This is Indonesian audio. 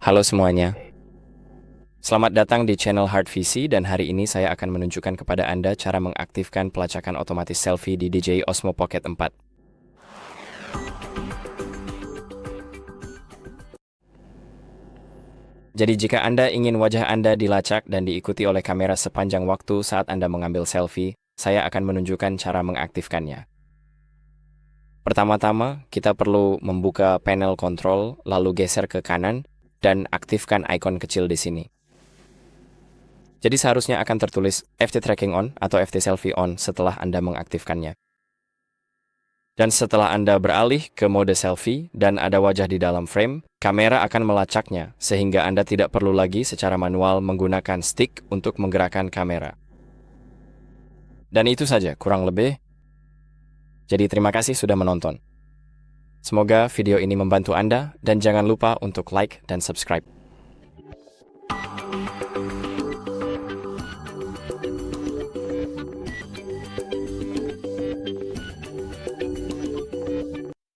Halo semuanya, selamat datang di channel Hard VC dan hari ini saya akan menunjukkan kepada Anda cara mengaktifkan pelacakan otomatis selfie di DJI Osmo Pocket 4. Jadi jika Anda ingin wajah Anda dilacak dan diikuti oleh kamera sepanjang waktu saat Anda mengambil selfie, saya akan menunjukkan cara mengaktifkannya. Pertama-tama, kita perlu membuka panel kontrol, lalu geser ke kanan, dan aktifkan ikon kecil di sini. Jadi seharusnya akan tertulis FT Tracking On atau FT Selfie On setelah Anda mengaktifkannya. Dan setelah Anda beralih ke mode selfie dan ada wajah di dalam frame, kamera akan melacaknya sehingga Anda tidak perlu lagi secara manual menggunakan stick untuk menggerakkan kamera. Dan itu saja, kurang lebih. Jadi terima kasih sudah menonton. Semoga video ini membantu Anda dan jangan lupa untuk like dan subscribe.